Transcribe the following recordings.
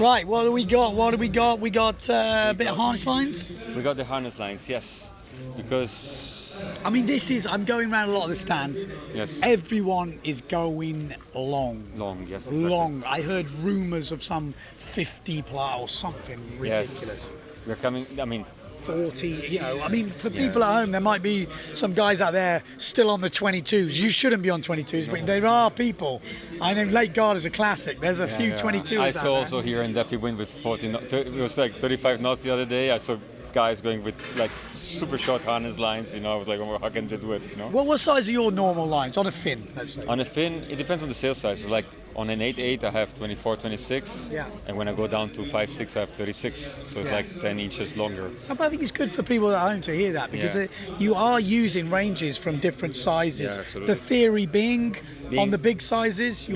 Right, what do we got? What do we got? We got a bit of harness lines. We got the harness lines, yes, because I mean, I'm going around a lot of the stands. yes, Everyone is going long. long, yes, exactly. Long. I heard rumours of some 50 plus or something ridiculous. Yes, we're coming. I mean, 40, I mean, for people at home, there might be some guys out there still on the 22s. You shouldn't be on 22s, but there are people. I know Lake Garda is a classic. There's a few 22s I out saw there. also here in Deafy Wind with 40. It was like 35 knots the other day. I saw guys going with like super short harness lines. I was like, oh, how can they do it? What size are your normal lines on a fin? Let's say. On a fin, it depends on the sail size. So like on an 8.8, I have 24, 26. Yeah. And when I go down to 5.6, I have 36. So it's like 10 inches longer. But I think it's good for people at home to hear that because you are using ranges from different sizes. Yeah, absolutely. The theory being on the big sizes,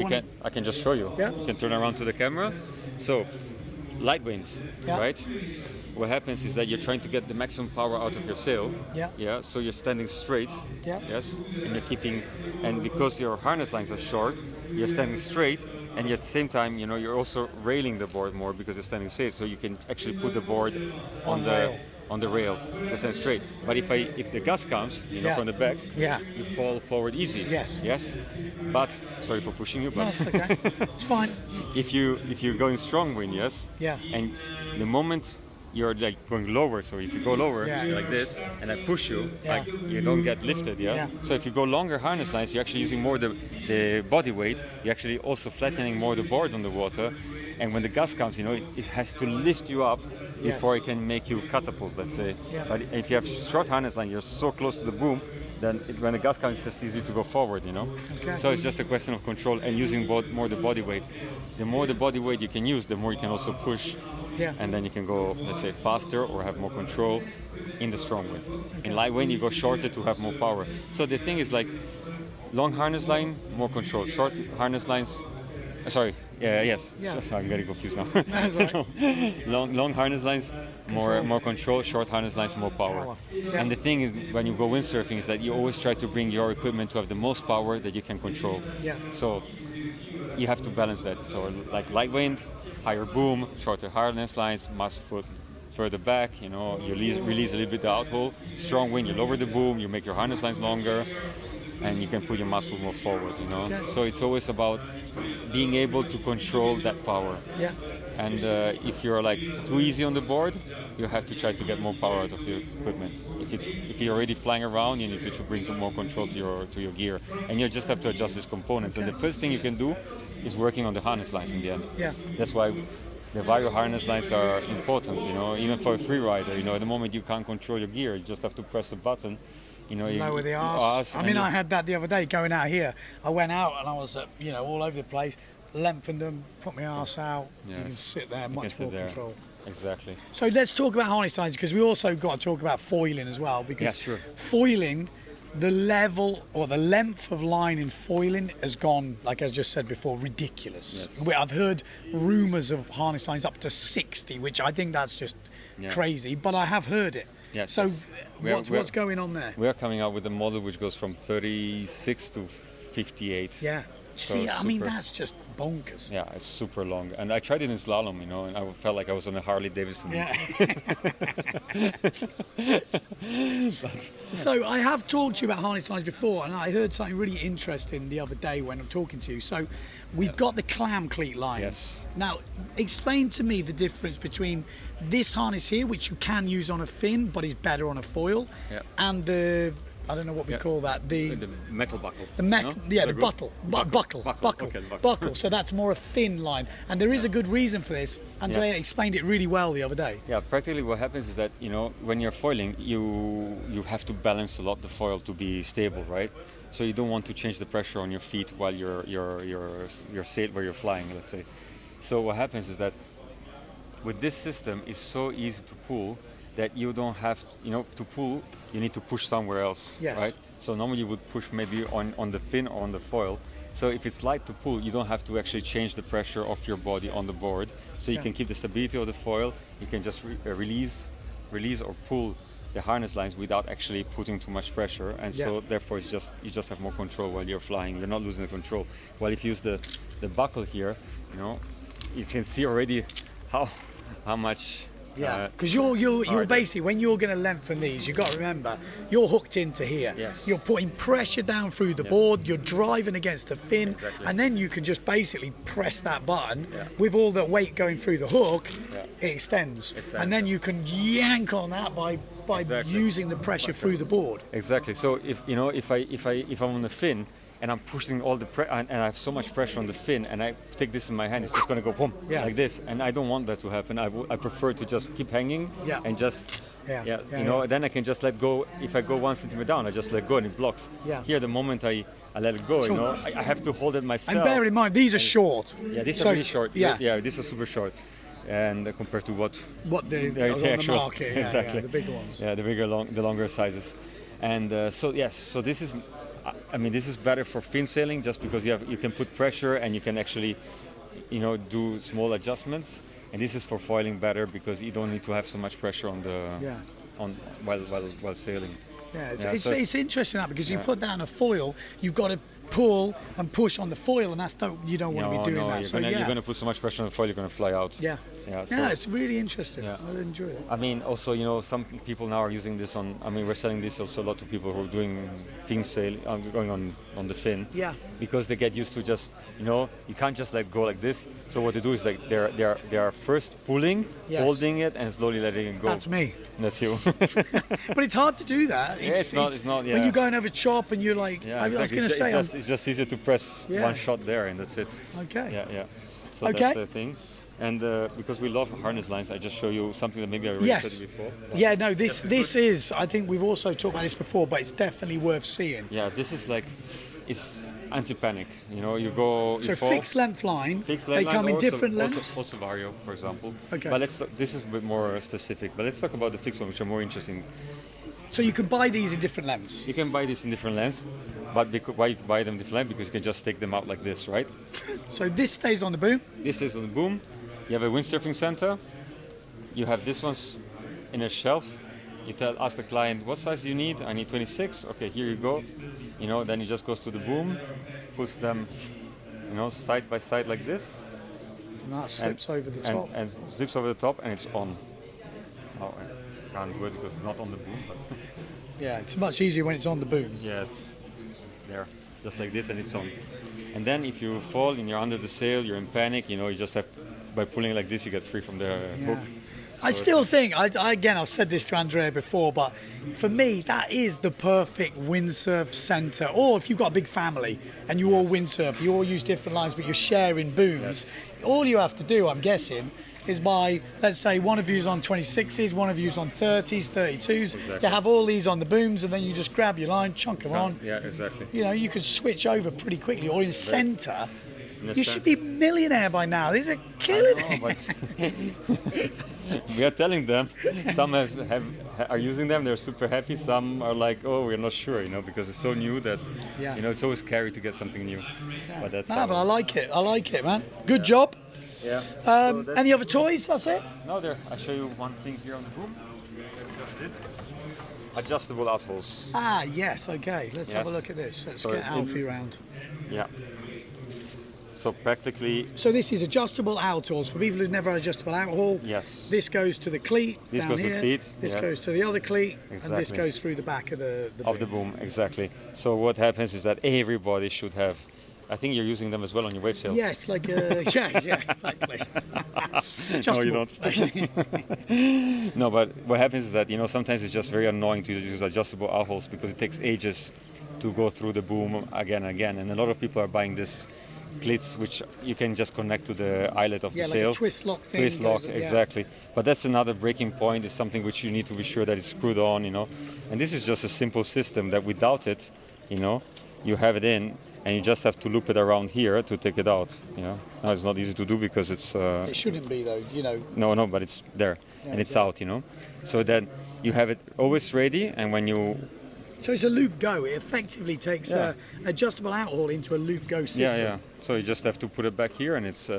I can just show you. Yeah. You can turn around to the camera. So, light wind, right? What happens is that you're trying to get the maximum power out of your sail. Yeah. Yeah. So you're standing straight. Yeah. Yes. And you're keeping, and because your harness lines are short, you're standing straight, and at the same time, you're also railing the board more because you're standing straight. So you can actually put the board on the rail to stand straight. But if the gust comes, from the back, you fall forward easy. Yes. Yes. But sorry for pushing you, but no, it's okay. It's fine. if you're going strong wind, yes. Yeah. And the moment you're like going lower, so if you go lower like this, and I push you, like you don't get lifted, So if you go longer harness lines, you're actually using more the body weight. You're actually also flattening more the board on the water. And when the gust comes, it has to lift you up before it can make you catapult, let's say. Yeah. But if you have short harness line, you're so close to the boom, then when the gust comes, it's just easy to go forward, Okay. So it's just a question of control and using more the body weight. The more the body weight you can use, the more you can also push. Yeah. And then you can go, let's say, faster or have more control in the strong wind. In light wind, you go shorter to have more power. So the thing is like, long harness line, more control. Short harness lines, yes. Yeah. I'm getting confused now. That's all right. long harness lines, more control. Short harness lines, more power. Yeah. And the thing is, when you go windsurfing, is that you always try to bring your equipment to have the most power that you can control. Yeah. So you have to balance that. So like light wind, higher boom, shorter harness lines, mast foot further back, you release a little bit the outhaul. Strong wind, you lower the boom, you make your harness lines longer, and you can put your mast foot more forward, Okay. So it's always about being able to control that power. Yeah. And if you're like too easy on the board, you have to try to get more power out of your equipment. If you're already flying around, you need to bring more control to your gear, and you just have to adjust these components. Okay. And the first thing you can do is working on the harness lines in the end. Yeah. That's why the Vario harness lines are important. Even for a free rider. At the moment you can't control your gear, you just have to press a button. Lower the arse. I mean, I had that the other day going out here. I went out and I was, all over the place. Lengthened them, put my arse out. Yes. You can sit there, much more control. Exactly. So let's talk about harness lines because we also got to talk about foiling as well. Because foiling, the level or the length of line in foiling has gone, like I just said before, ridiculous. Yes. I've heard rumours of harness lines up to 60, which I think that's just crazy, but I have heard it. Yes. So what's going on there? We are coming out with a model which goes from 36 to 58. Yeah. So see, I mean, that's just bonkers. Yeah, it's super long. And I tried it in slalom, and I felt like I was on a Harley Davidson. Yeah. So I have talked to you about harness lines before, and I heard something really interesting the other day when I'm talking to you. So we've got the clam cleat lines. Yes. Now, explain to me the difference between this harness here, which you can use on a fin, but is better on a foil, and the, I don't know what we call that. The metal buckle. The buckle. Okay, Buckle. So that's more a thin line. And there is a good reason for this. Andrea explained it really well the other day. Yeah, practically what happens is that, when you're foiling, you have to balance a lot the foil to be stable, right? So you don't want to change the pressure on your feet while you're where you're flying, let's say. So what happens is that with this system, it's so easy to pull that you don't have, to pull, you need to push somewhere else, right? So normally you would push maybe on the fin or on the foil. So if it's light to pull, you don't have to actually change the pressure of your body on the board. So you can keep the stability of the foil. You can just release or pull the harness lines without actually putting too much pressure. And so therefore you just have more control while you're flying. You're not losing the control. While if you use the buckle here, you can see already how much. Yeah, because you're basically, when you're going to lengthen these, you've got to remember, you're hooked into here. Yes. You're putting pressure down through the board, you're driving against the fin, and then you can just basically press that button. With all the weight going through the hook, it extends. And then you can yank on that by using the pressure through the board. Exactly. So if I'm on the fin, and I'm pushing all the and I have so much pressure on the fin, and I take this in my hand, it's just going to go boom, like this, and I don't want that to happen. I prefer to just keep hanging and just then I can just let go. If I go 1 centimeter down, I just let go and it blocks. Here, the moment I let it go, I have to hold it myself. And bear in mind, these are short. Yeah, these are really short. Yeah, these are super short. And compared to what the on the market, the bigger ones. Yeah, the longer sizes. And so this is. I mean, this is better for fin sailing just because you can put pressure and you can actually, do small adjustments. And this is for foiling better because you don't need to have so much pressure on while sailing. Yeah, it's interesting that because you put down a foil, you've got to pull and push on the foil, and you don't want to be doing that. You're going to put so much pressure on the foil, you're going to fly out. Yeah, it's really interesting. I enjoy it. I mean, also, some people now are using this we're selling this also a lot to people who are doing fin sailing, going on the fin. Yeah. Because they get used to just, you can't just let go like this. So what they do is like they are first pulling, holding it, and slowly letting it go. That's me. That's you. But it's hard to do that. It's not. When you're going over chop and you're like, I was going to say, it's just easier to press one shot there and that's it. Okay. Yeah. So that's the thing. And because we love harness lines, I just show you something that maybe I already said before. Yeah, no, this is, I think we've also talked about this before, but it's definitely worth seeing. Yeah, this is it's anti-panic. You go. So fixed length line. They come in different lengths. Also Vario, for example. Okay. But this is a bit more specific. But let's talk about the fixed one, which are more interesting. So you can buy these in different lengths. You can buy these in different lengths, but why you buy them different lengths? Because you can just take them out like this, right? So this stays on the boom. This stays on the boom. You have a windsurfing center. You have this one's in a shelf. You ask the client, what size do you need? I need 26. Okay, here you go. Then he just goes to the boom, puts them, side by side like this. And that slips over the top. And slips over the top, and it's on. Oh, I can't do it because it's not on the boom. But yeah, it's much easier when it's on the boom. Yes, there, just like this, and it's on. And then if you fall and you're under the sail, you're in panic. You just have, by pulling like this, you get free from the hook. I still think, again, I've said this to Andrea before, but for me, that is the perfect windsurf center. Or if you've got a big family and you all windsurf, you all use different lines, but you're sharing booms. All you have to do, I'm guessing, is buy, let's say, one of you's on 26s, one of you's on 30s, 32s. Exactly. You have all these on the booms, and then you just grab your line, chunk them on. Yeah, exactly. You can switch over pretty quickly. Or in center, you should be millionaire by now. These are killing it. We are telling them. Some are using them. They're super happy. Some are like, oh, we're not sure, because it's so new that, it's always scary to get something new. Yeah. But that's. But I like it. I like it, man. Good job. Yeah. Any other toys? That's it? No, I'll show you one thing here on the boom. Adjustable outhauls. Ah, yes. Okay. Let's have a look at this. Let's get Alfie round. Yeah. So practically. So this is adjustable outhauls for people who've never had adjustable outhaul. Yes. This goes to the cleat this down goes here. To the cleat. This goes to the other cleat, exactly. And this goes through the back of the boom. Of the boom, exactly. So what happens is that everybody should have. I think you're using them as well on your wave sail. Yes, like yeah, exactly. No, you don't. No, but what happens is that sometimes it's just very annoying to use adjustable outhauls because it takes ages to go through the boom again and again, and a lot of people are buying this cleats which you can just connect to the eyelet of the sail. Yeah, like a twist lock thing. Twist lock, exactly. But that's another breaking point. It's something which you need to be sure that it's screwed on, And this is just a simple system that without it, you have it in. And you just have to loop it around here to take it out. Now it's not easy to do because it's. It shouldn't be though, No, but it's there, and it's out. So then you have it always ready, and when you. So it's a loop go. It effectively takes adjustable outhaul into a loop go system. Yeah. So you just have to put it back here, and it's.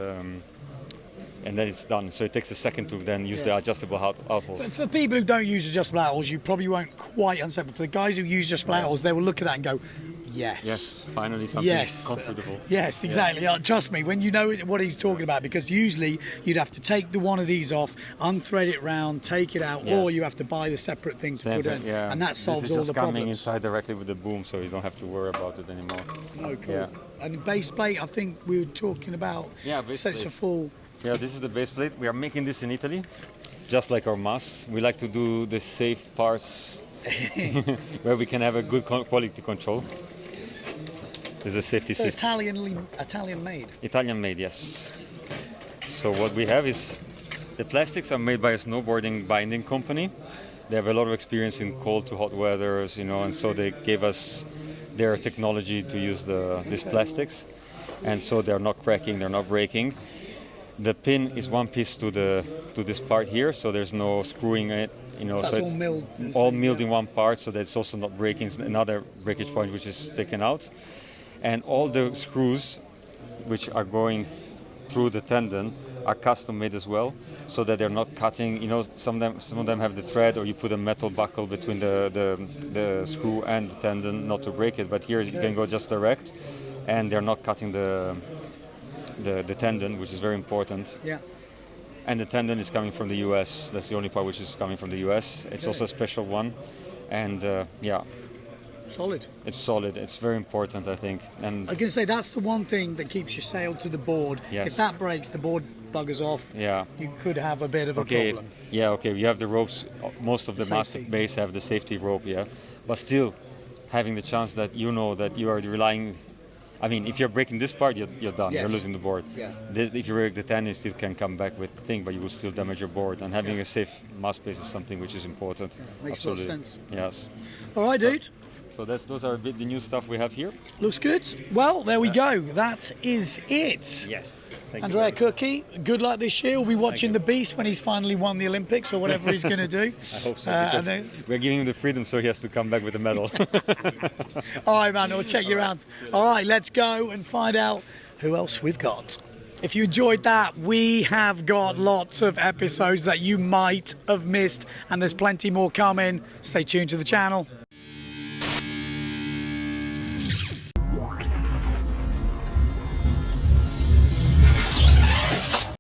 And then it's done. So it takes a second to then use the adjustable outhauls. For people who don't use adjustable outhauls, you probably won't quite understand. But for the guys who use adjustable outhauls, they will look at that and go, Yes. Yes, finally something Yes. comfortable. Yes, exactly. Trust me, when you know what he's talking about, because usually you'd have to take the one of these off, unthread it round, take it out, or Yes. you have to buy the separate thing to Same put thing, in, yeah. and that solves this is all just the coming problems. inside directly with the boom, so you don't have to worry about it anymore. Oh, cool. Yeah. And base plate, I think we were talking about. Yeah, base So it's a plate. full. Yeah, this is the base plate. We are making this in Italy, just like our mass. We like to do the safe parts where we can have a good quality control. There's a safety So system. Italian made. Italian made, yes. So what we have is the plastics are made by a snowboarding binding company. They have a lot of experience in cold to hot weathers, and so they gave us their technology to use these plastics, and so they're not cracking, they're not breaking. The pin is one piece to this part here, so there's no screwing in it. So that's so all it's milled. all milled in one part, so that's also not breaking. It's another breakage point which is taken out, and all the screws which are going through the tendon are custom made as well, so that they're not cutting. Some of them have the thread, or you put a metal buckle between the screw and the tendon, not to break it. But here you can go just direct, and they're not cutting the tendon, which is very important. Yeah. And the tendon is coming from the US. That's the only part which is coming from the US. It's also a special one, and yeah. Solid. It's solid. It's very important, I think. And I can say that's the one thing that keeps your sail to the board. Yes. If that breaks, the board buggers off. yeah. You could have a bit of a Okay. problem. Yeah. Okay. You have the ropes. Most of the master Safety. base have the safety rope. Yeah. But still, having the chance that that you are relying. I mean, if you're breaking this part, you're done. Yes. You're losing the board. Yeah. If you break the tendon, you still can come back with the thing, but you will still damage your board. And having a safe mast base is something which is important. Makes a lot of Absolutely. sense. Yes. All right, dude. So those are a bit the new stuff we have here. Looks good. Well, there we go. That is it. Yes. Thank Andrea Cucchi, good luck this year. We'll be watching the Beast when he's finally won the Olympics or whatever he's going to do. I hope so, And because then- we're giving him the freedom, so he has to come back with a medal. All right, man, we'll check you around. All right, let's go and find out who else we've got. If you enjoyed that, we have got lots of episodes that you might have missed, and there's plenty more coming. Stay tuned to the channel.